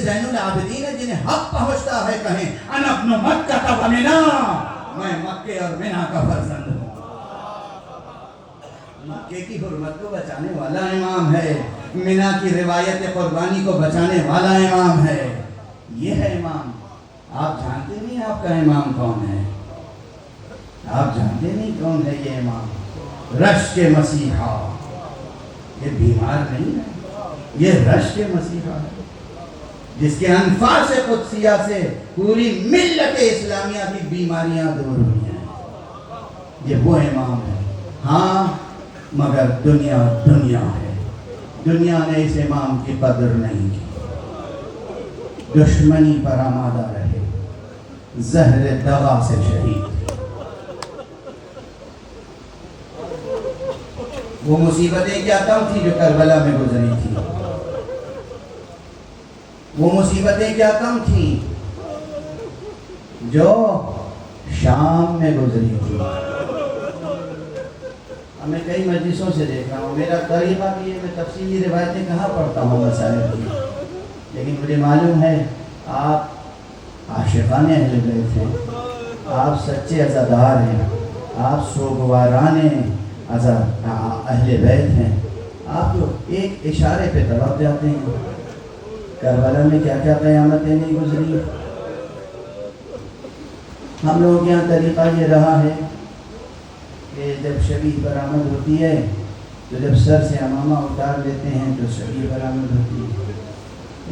زین العابدین ہے جنہیں حق پہنچتا ہے کہیں انا ابن مکہ و منا، میں مکے اور منا کا فرزند ہوں۔ مکے کی حرمت کو بچانے والا امام ہے، منا کی روایت قربانی کو بچانے والا امام ہے۔ یہ ہے امام۔ آپ جانتے نہیں آپ کا امام کون ہے؟ آپ جانتے نہیں کون ہے یہ امام؟ رشک مسیحا۔ یہ بیمار نہیں ہے، یہ رشک مسیحا ہے، جس کے انفاس قدسیہ سے پوری ملت اسلامیہ کی بیماریاں دور ہوئی ہیں۔ یہ وہ امام ہے۔ ہاں مگر دنیا ہے، دنیا نے اس امام کی قدر نہیں کی، دشمنی پر آمادہ رہے، زہر دغا سے شہید۔ وہ مصیبتیں کیا کم تھی جو کربلا میں گزری تھی، وہ مصیبتیں کیا کم تھیں جو شام میں گزری تھی۔ میں کئی مجلسوں سے دیکھ رہا ہوں، میرا طریقہ بھی ہے، میں تفصیلی روایتیں کہاں پڑھتا ہوں مسائل کی، لیکن مجھے معلوم ہے آپ عاشقان اہل بیت ہیں، آپ سچے عزادار ہیں، آپ سوگواران اہل بیت ہیں، آپ تو ایک اشارے پہ تڑپ جاتے ہیں۔ کربلا میں کیا کیا قیامتیں نہیں گزری۔ ہم لوگوں کے یہاں طریقہ یہ رہا ہے کہ جب شبیہ برآمد ہوتی ہے تو جب سر سے عمامہ اتار لیتے ہیں تو شبیہ برآمد ہوتی ہے،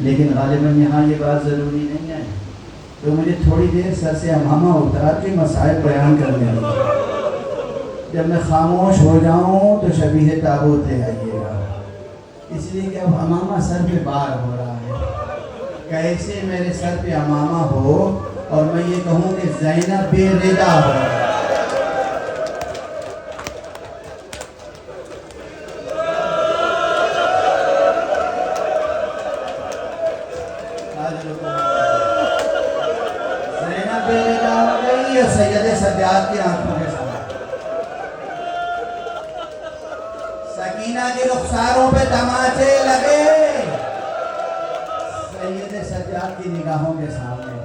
لیکن غالباً یہاں یہ بات ضروری نہیں ہے، تو مجھے تھوڑی دیر سر سے عمامہ اتار کے مسائل بیان کر دیں گے۔ جب میں خاموش ہو جاؤں تو شبیہ تابوت لے آئیے گا، اس لیے کہ اب عمامہ سر پہ بار ہو رہا ہے۔ کیسے میرے سر پہ عمامہ ہو اور میں یہ کہوں کہ زینب بے ردا ہو۔ زینب بے ردا ہو گئی ہے سید سجاد کی آنکھوں کے سامنے، سکینہ کی رخساروں پہ تماچے لگے سید سجاد کی نگاہوں کے سامنے،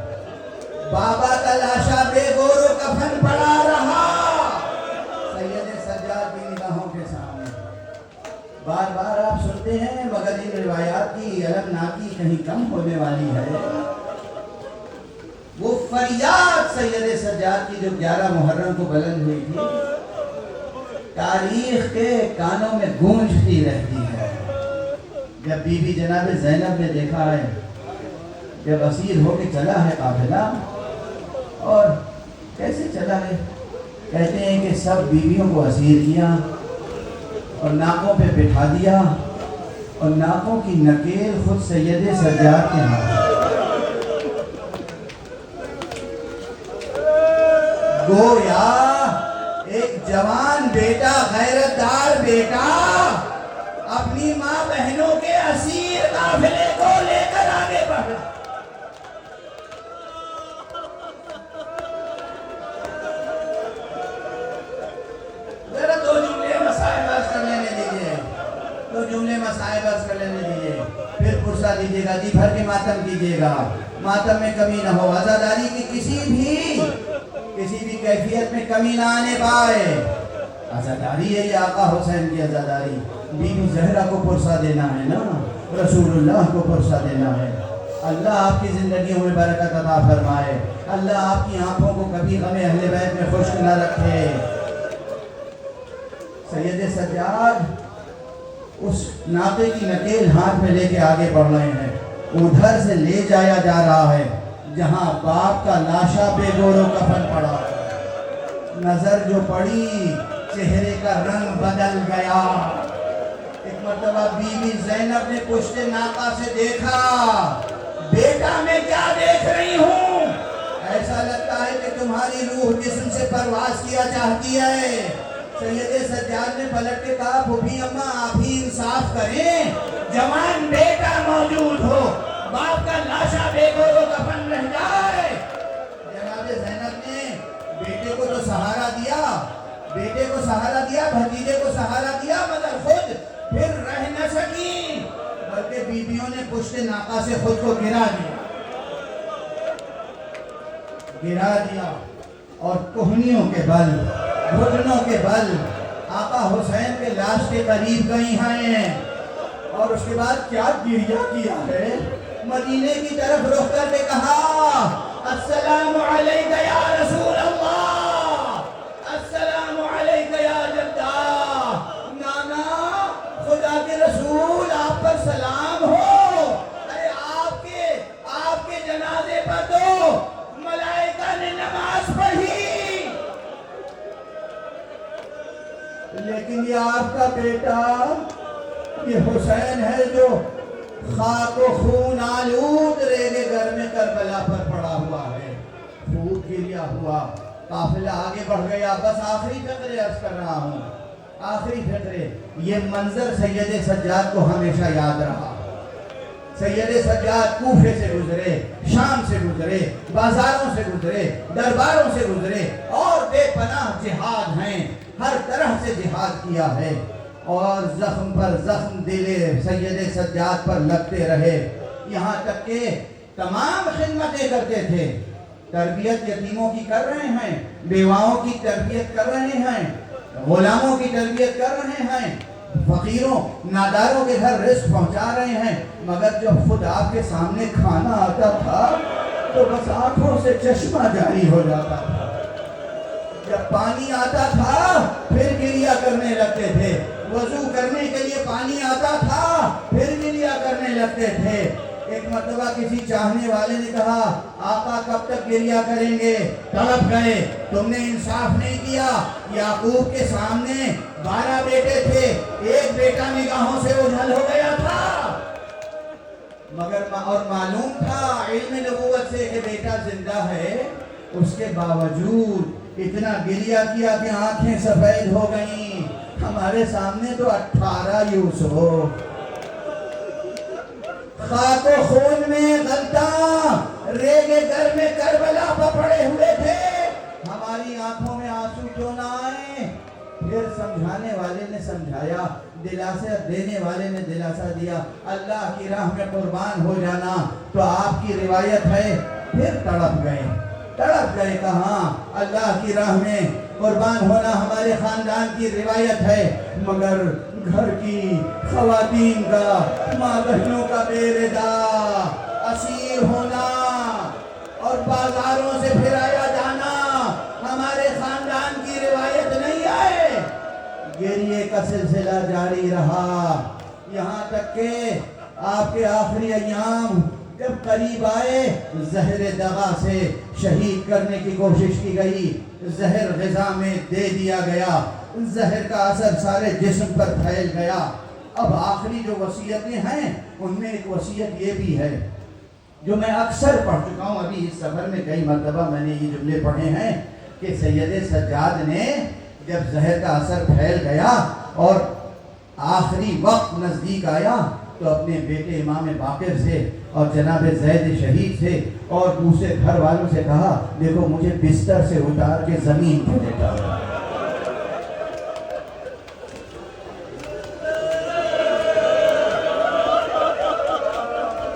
بابا کا لاشا بے گور و کفن پڑا رہا سید سجاد کی نگاہوں کے سامنے۔ بار بار آپ سنتے ہیں مگر ان روایات کی الگناکی کہیں کم ہونے والی ہے۔ وہ فریاد سید سجاد کی جو 11 محرم کو بلند ہوئی تھی تاریخ کے کانوں میں گونجتی رہتی ہے۔ جب بی بی جناب زینب نے دیکھا ہے، جب اسیر ہو کے چلا ہے قافلہ، اور کیسے چلا ہے، کہتے ہیں کہ سب بیویوں کو اسیر کیا اور ناکوں پہ بٹھا دیا، اور ناکوں کی نکیل خود سید سجاد کے ہاتھ۔ گویا ایک جوان بیٹا، غیرتدار بیٹا اپنی ماں بہنوں کے اسیر قافلے کو لے کر آگے بڑھا۔ ذرا دو جملے مسائل عرض کر لینے دیجیے، پھر پرسہ دیجیے گا، جی بھر کے ماتم کیجیے گا، ماتم میں کمی نہ ہو، عزاداری کی کسی بھی کیفیت میں کمی نہ آنے پائے۔ عزاداری ہے یہ آقا حسین کی عزاداری، بی بی زہرا کو پرسہ دینا ہے نا، رسول اللہ کو پرسہ دینا ہے۔ اللہ آپ کی زندگیوں میں برکت عطا فرمائے، اللہ آپ کی آنکھوں کو کبھی غم اہل بیت میں خشک نہ رکھے۔ سید سجاد اس ناقے کی نکیل ہاتھ میں لے کے آگے بڑھ رہے ہیں، ادھر سے لے جایا جا رہا ہے جہاں باپ کا لاشا بے گور و کفن پڑا۔ نظر جو پڑی چہرے کا رنگ بدل گیا۔ ایک مرتبہ بی بی زینب نے پشت ناقہ سے دیکھا، بیٹا میں کیا دیکھ رہی ہوں، ایسا لگتا ہے کہ تمہاری روح جسم سے پرواز کیا چاہتی ہے۔ سید سجاد نے پلٹ کے کہا، پھوپھی اماں آپ ہی انصاف کریں، جوان بیٹا موجود ہو، باپ کا لاشا بے گور و کفن رہ جائے۔ جناب زینب نے بیٹے کو تو سہارا دیا، بھتیجے کو سہارا دیا، مگر خود پھر رہ نہ سکی، بلکہ کہ بیویوں نے پشت ناقہ سے خود کو گرا دیا اور کوہنیوں کے بل، گھٹنوں کے بل آقا حسین کے لاش کے قریب گئی ہیں، اور اس کے بعد کیا گریہ کیا ہے، مدینے کی طرف رخ کر کے کہا السلام علیکہ یا رسول اللہ، السلام علیکہ یا جدہ، نانا خدا کے رسول آپ پر سلام ہو، ارے آپ کے جنازے پر تو ملائکہ نے نماز پڑھی، لیکن یہ آپ کا بیٹا یہ حسین ہے جو خاک و خون آلود ریگے گھر میں کربلا پر پڑا ہوا ہے، خوب گریا ہوا، قافلہ آگے بڑھ گیا۔ بس آخری فقرے عرض کر رہا ہوں، آخری فقرے، یہ منظر سید سجاد کو ہمیشہ یاد رہا۔ سید سجاد کوفے سے گزرے، شام سے گزرے، بازاروں سے گزرے، درباروں سے گزرے، اور بے پناہ جہاد ہیں، ہر طرح سے جہاد کیا ہے، اور زخم پر زخم دل سید سجاد پر لگتے رہے، یہاں تک کہ تمام خدمتیں کرتے تھے، تربیت یتیموں کی کر رہے ہیں، بیواؤں کی تربیت کر رہے ہیں، غلاموں کی تربیت کر رہے ہیں، فقیروں ناداروں کے گھر رزق پہنچا رہے ہیں، مگر جب خود آپ کے سامنے کھانا آتا تھا تو بس آنکھوں سے چشمہ جاری ہو جاتا تھا، جب پانی آتا تھا پھر گریہ کرنے لگتے تھے، وضو کرنے کے لیے پانی آتا تھا پھر گریہ کرنے لگتے تھے۔ ایک مرتبہ کسی چاہنے والے نے کہا آقا کب تک گریہ کریں گے، تڑپ گئے، تم نے انصاف نہیں کیا، یعقوب کے سامنے 12 بیٹے تھے، ایک بیٹا نگاہوں سے اوجھل ہو گیا تھا، مگر اور معلوم تھا علم نبوت سے کہ بیٹا زندہ ہے، اس کے باوجود اتنا گریہ کیا کہ آنکھیں سفید ہو گئیں۔ ہمارے سامنے تو 18 یوسف خاک و خون میں غلطاں ریگے گھر میں کربلا پر پڑے ہوئے تھے، ہماری آنکھوں میں آنسو کیوں نہ آئے؟ پھر سمجھانے والے نے سمجھایا، دلاسا دینے والے نے دلاسا دیا، اللہ کی راہ میں قربان ہو جانا تو آپ کی روایت ہے، پھر تڑپ گئے کہاں اللہ کی راہ میں قربان ہونا ہمارے خاندان کی روایت ہے، مگر گھر کی خواتین کا، ماں بہنوں کا بے ردا اسیر ہونا اور بازاروں سے پھرایا جانا ہمارے خاندان کی روایت نہیں ہے۔ گریے کا سلسلہ جاری رہا، یہاں تک کہ آپ کے آخری ایام جب قریب آئے، زہر دغا سے شہید کرنے کی کوشش کی گئی، زہر غذا میں دے دیا گیا، زہر کا اثر سارے جسم پر پھیل گیا۔ اب آخری جو وصیتیں ہیں ان میں ایک وصیت یہ بھی ہے جو میں اکثر پڑھ چکا ہوں، ابھی اس سفر میں کئی مرتبہ میں نے یہ جملے پڑھے ہیں کہ سید سجاد نے جب زہر کا اثر پھیل گیا اور آخری وقت نزدیک آیا تو اپنے بیٹے امام باقر سے اور جناب زید شہید سے اور دوسرے گھر والوں سے کہا دیکھو مجھے بستر سے اتار کے زمین پہ لیٹا دو۔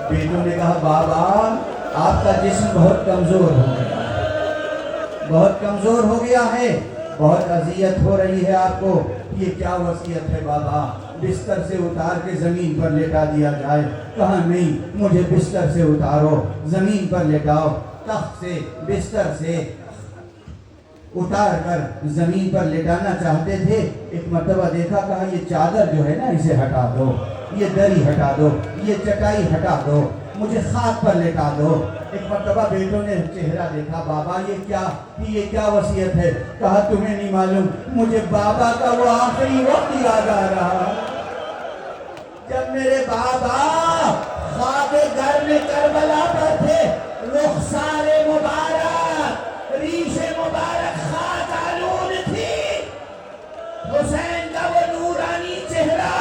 بیٹوں نے کہا بابا آپ کا جسم بہت کمزور ہو گیا ہے، بہت کمزور ہو گیا ہے، بہت اذیت ہو رہی ہے آپ کو، یہ کیا وصیت ہے بابا؟ بستر سے اتار کے زمین پر لیٹا دیا جائے؟ کہا نہیں، مجھے بستر سے اتارو، زمین پر لیٹاؤ۔ تخت سے بستر سے اتار کر زمین پر لیٹانا چاہتے تھے، ایک مرتبہ دیکھا، کہا یہ چادر جو ہے نا اسے ہٹا دو، یہ دری ہٹا دو، یہ چٹائی ہٹا دو، مجھے خاک پر لٹا دو۔ ایک مرتبہ بیٹوں نے چہرہ دیکھا، بابا یہ کیا وصیت ہے؟ کہا تمہیں نہیں معلوم، مجھے بابا کا وہ آخری وقت یاد آ رہا جب میرے بابا خاک گھر میں کربلا پر تھے، رخسار مبارک، ریش مبارک خاک آلود تھی، حسین کا وہ نورانی چہرہ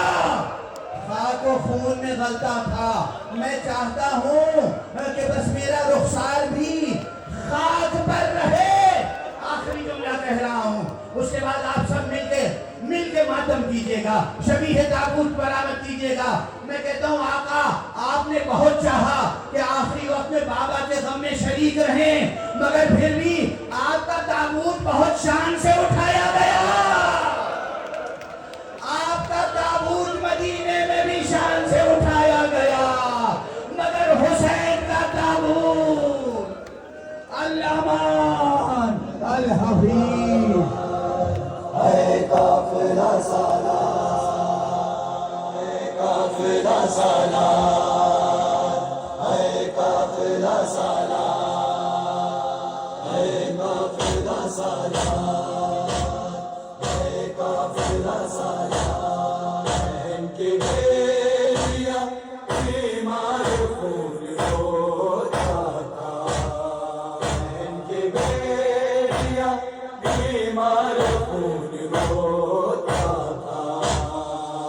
خاک و خون میں غلطا تھا۔ میں چاہتا ہوں کہ بس میرا رخسار بھی خاک پر رہے۔ آخری جملہ کہہ رہا ہوں، اس کے بعد آپ سب مل کے ماتم کیجئے گا، شبیہ تابوت برآمد کیجئے گا۔ میں کہتا ہوں آقا میں شریک رہے، مگر پھر بھی آپ کا تابوت بہت شان سے اٹھایا گیا. آپ کا تابوت مدینے میں بھی شان سے اٹھایا گیا، مگر حسین کا تابوت الامان الحفیظ. اے قافلہ سالار، اے قافلہ سالار، اے قافلہ سالار، اے قافلہ سالار، اے قافلہ سالار. ان کی بیٹیاں بیمار خون ہوتا تھا، ان کی بیٹیاں بیمار خون ہوتا تھا.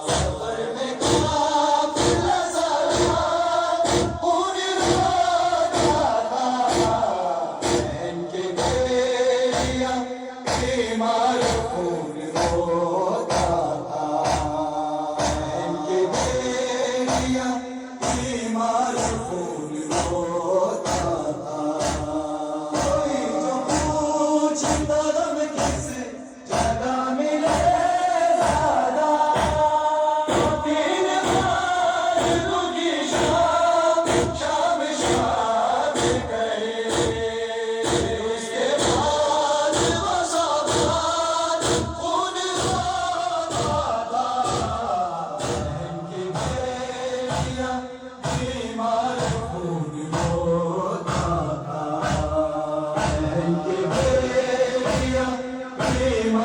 سفر میں قافلہ سالار خون ہوتا تھا، ان کی بیٹیاں بیمار خون ہوتا تھا، ان کی بیٹیاں بیمار